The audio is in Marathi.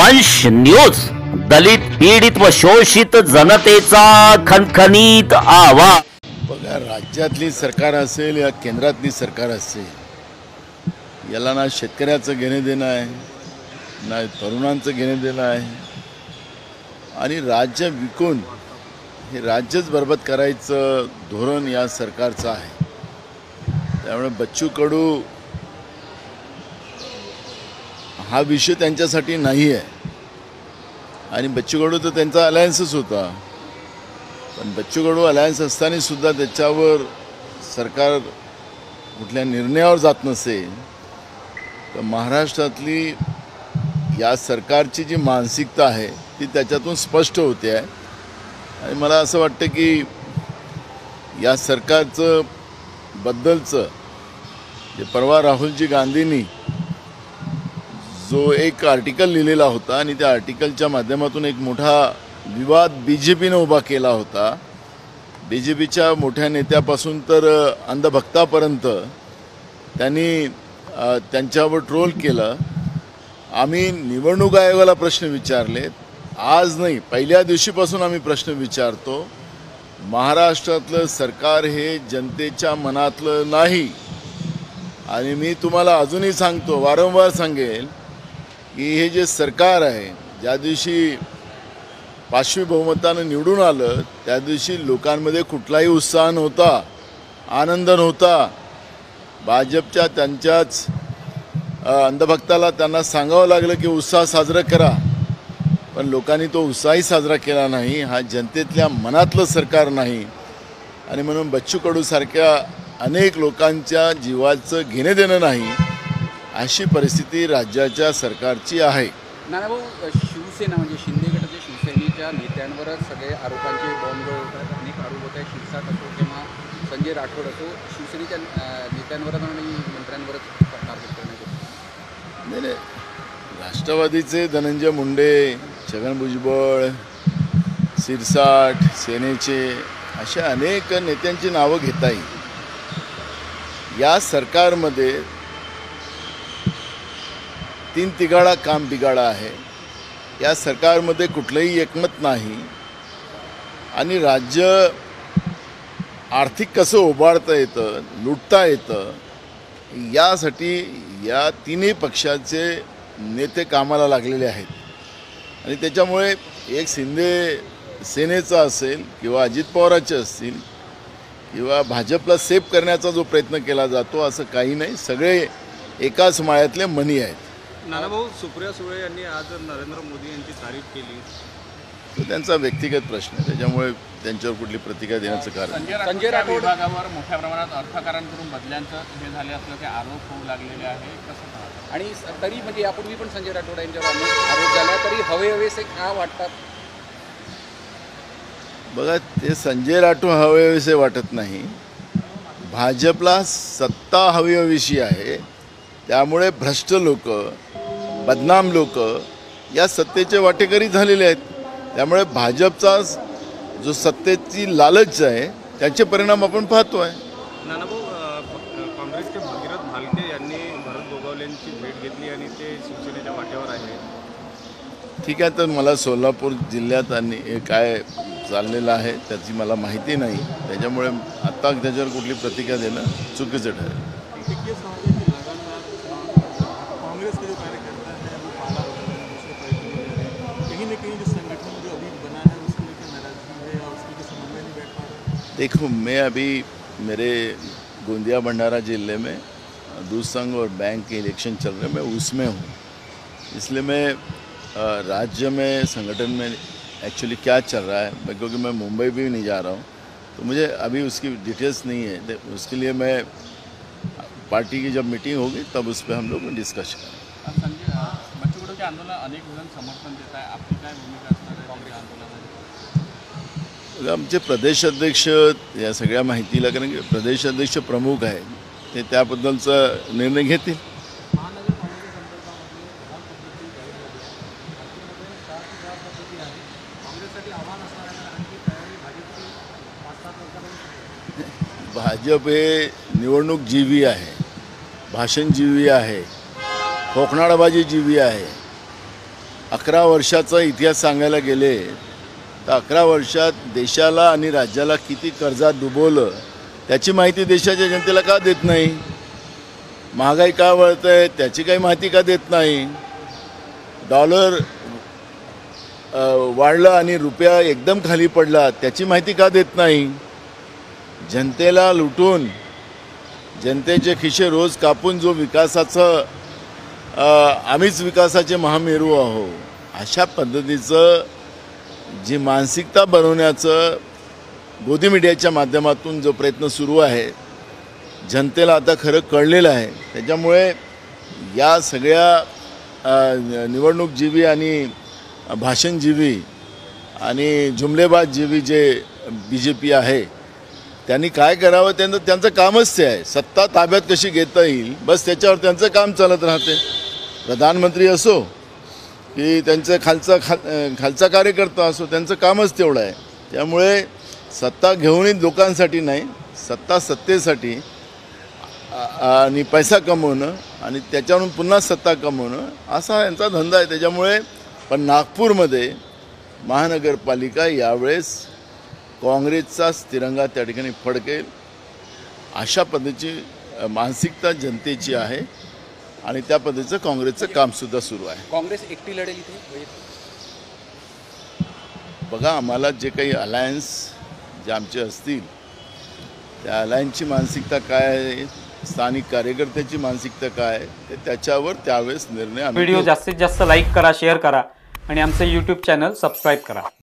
वंश न्यूज, दलित पीडित व शोषित जनतेचा खणखणीत आवाज। बघा, राज्यातली सरकार असेल या केंद्रातली सरकार असेल, याला ना शेतकऱ्याचं घेणे देणं आहे, ना तरुणांचं घेणे देणं आहे, आणि राज्य विकून हे राज्यच बरबाद करायचं धोरण या सरकारचं आहे। त्यामुळे बच्चू कडू हा विषय त्यांच्यासाठी नाही आहे, आणि बच्चू कडू तर त्यांचा अलायन्सच होता, पण बच्चू कडू अलायन्स असताना सुद्धा त्याच्यावर सरकार कुठल्या निर्णयावर जात नसेल तर महाराष्ट्रातली या सरकारची जी मानसिकता आहे ती त्याच्यातून स्पष्ट होते आहे। आणि मला असं वाटतं की या सरकारचं बद्दलचं जे परवा राहुलजी गांधींनी जो एक आर्टिकल लिहिलेला होता आणि त्या आर्टिकलच्या माध्यमातून एक मोठा विवाद बीजेपीने उभा केला होता। बीजेपीच्या मोठ्या नेत्यापासून तर अंधभक्तापर्यंत त्यांनी त्यांच्यावर ट्रोल केलं। आम्ही निवडणूक आयोगाला प्रश्न विचारले, आज नाही पहिल्या दिवशीपासून आम्ही प्रश्न विचारतो। महाराष्ट्रातलं सरकार हे जनतेच्या मनातलं नाही, आणि मी तुम्हाला अजूनही सांगतो, वारंवार सांगेल की हे जे सरकार आहे, ज्या दिवशी 5वी बहुमतानं निवडून आलं त्या दिवशी लोकांमध्ये कुठलाही उत्साह नव्हता, आनंद नव्हता। भाजपच्या त्यांच्याच अंधभक्ताला त्यांना सांगावं लागलं की उत्साह साजरा करा, पण लोकांनी तो उत्साहही साजरा केला नाही। हा जनतेतल्या मनातलं सरकार नाही, आणि म्हणून बच्चू कडूसारख्या अनेक लोकांच्या जीवाचं घेणे देणं नाही, अशी परिस्थिती राज्याच्या सरकारची आहे। नानाभाऊ, शिवसेना म्हणजे शिंदे गटाच्या शिवसेनेच्या नेत्यांवरच सगळे आरोपांचे बॉम्ब होतात, अनेक आरोप होत आहे। शिरसाट असो किंवा संजय राठोड असो, शिवसेनेच्या नेत्यांवरच आणि मंत्र्यांवरच टार्गेट करण्यात येतं। नाही, राष्ट्रवादीचे धनंजय मुंडे, छगन भुजबळ, शिरसाट, सेनेचे अशा अनेक नेत्यांची नावं घेता येईल। या सरकारमध्ये 3 तिघाडा काम बिघाडा आहे। या सरकारमध्ये कुठलंही एकमत नाही, आणि राज्य आर्थिक कसं उभारता येतं, लुटता येतं, यासाठी या तिन्ही पक्षाचे नेते कामाला लागलेले आहेत। आणि त्याच्यामुळे एक शिंदे सेनेचा असेल किंवा अजित पवारांचे असतील किंवा भाजपला सेफ करण्याचा जो प्रयत्न केला जातो, असं काही नाही, सगळे एकाच माळ्यातले मणी आहेत। नानाभाऊ, सुप्रिया सुळे यांनी आज नरेंद्र मोदी यांची तारीफ केली, तो त्यांचा व्यक्तिगत प्रश्न आहे, त्याच्यामुळे त्यांच्यावर कुठली प्रतिक्रिया देण्याचं कारण। संजय राठोड विभागावर मोठ्या प्रमाणात अर्थकारांकडून बदल्यांचं हे झाले असल्याचे आरोप होऊ लागलेले आहे, कसं पाहता? आणि तरी म्हणजे यापूर्वी पण संजय राठोड यांच्यावर अनेक आरोप झाला, तरी हवेहवेसे का वाटतात? बघा, ते संजय राठोड हवेहवेसे वाटत नाही, भाजपला सत्ता हवीहवीशी आहे। त्यामुळे भ्रष्ट लोक, बदनाम लोक या सत्तेचे वाटेकरी झालेले आहेत। त्यामुळे भाजपचा जो सत्तेची लालच आहे त्याचे परिणाम आपण पाहतो आहे। नानाभाऊ, काँग्रेसचे भगीरथ भालके यांनी भरत गोगावलेंची भेट घेतली आणि ते शिवसेनेच्या वाटेवर आहे। ठीक आहे, तर मला सोलापूर जिल्ह्यात आणि काय चाललेलं आहे त्याची मला माहिती नाही, त्याच्यामुळे आत्ता त्याच्यावर कुठली प्रतिक्रिया देणं चुकीचं ठरेल। कांग्रेस के जो कार्यकर्ता है वो पाला कहीं न कहीं जो संगठन जो अभी बना है उसको लेकर नाराजगी है और उसके लिए समन्वय नहीं बैठ पा रहा। देखो, मैं अभी मेरे गोंदिया भंडारा जिले में दूध संघ और बैंक के इलेक्शन चल रहे हैं, मैं उसमें हूँ, इसलिए मैं राज्य में संगठन में एक्चुअली क्या चल रहा है, क्योंकि मैं मुंबई भी नहीं जा रहा हूँ, तो मुझे अभी उसकी डिटेल्स नहीं है। उसके लिए मैं पार्टी की जब मीटिंग होगी तब उस पर हम लोग डिस्कस करेंगे। संजय, बच्चू कडू के आंदोलन अनेक जण समर्थन देत आहे, आपली काय भूमिका असणार आहे काँग्रेस आंदोलनामध्ये? आमचे प्रदेशाध्यक्ष या सगळ्या माहितीला, कारण की प्रदेशाध्यक्ष प्रमुख आहेत, ते त्याबद्दलचा निर्णय घेतील। भाजप हे निवडणूक जीवी आहे, भाषण जीवी आहे, खोकनाळबाजी जीवी आहे। 11 वर्षाचा इतिहास सांगायला गेले तर 11 वर्षात देशाला आणि राज्याला किती कर्जात डुबवलं त्याची माहिती देशाच्या जनतेला का देत नाही? महागाई का वाढते त्याची काही माहिती का देत नाही? डॉलर वाढला आणि रुपया एकदम खाली पडला त्याची माहिती का देत नाही? जनतेला लुटून जनतेचे खिसे रोज कापून जो विकासाचं आम्हीच विकासाचे महामेरू आहो अशा पद्धतीचं जी मानसिकता बनवण्याचं गोदी मीडियाच्या माध्यमातून जो प्रयत्न सुरू आहे जनतेला आता खरं कळलेलं आहे. त्याच्यामुळे या सगळ्या निवडणूकजीवी आणि भाषणजीवी आणि जुमलेबाजजीवी जे BJP आहे त्यांनी काय करावं त्यांचं कामच ते आहे. सत्ता ताब्यात कशी घेता येईल बस त्याच्यावर त्यांचं काम चालत राहते. प्रधानमंत्री असो की त्यांचं खालचा कार्यकर्ता असो त्यांचं कामच तेवढं आहे. त्यामुळे सत्ता घेऊनही लोकांसाठी नाही सत्ता सत्तेसाठी आणि पैसा कमवणं आणि त्याच्यावरून पुन्हा सत्ता कमवणं असा यांचा धंदा आहे. त्याच्यामुळे पण नागपूरमध्ये महानगरपालिका यावेळेस काँग्रेसचाच तिरंगा त्या ठिकाणी फडकेल अशा पद्धतीची मानसिकता जनतेची आहे आणि त्या पद्धतीचं काँग्रेसचं कामसुद्धा सुरू आहे. काँग्रेस एकटी लढेल इथे? बघा आम्हाला जे काही अलायन्स जे आमचे असतील त्या अलायन्सची मानसिकता काय आहे स्थानिक कार्यकर्त्याची मानसिकता काय आहे ते त्याच्यावर त्यावेळेस निर्णय. व्हिडिओ जास्तीत जास्त लाईक करा शेअर करा आणि आमचे YouTube चॅनल सबस्क्राईब करा.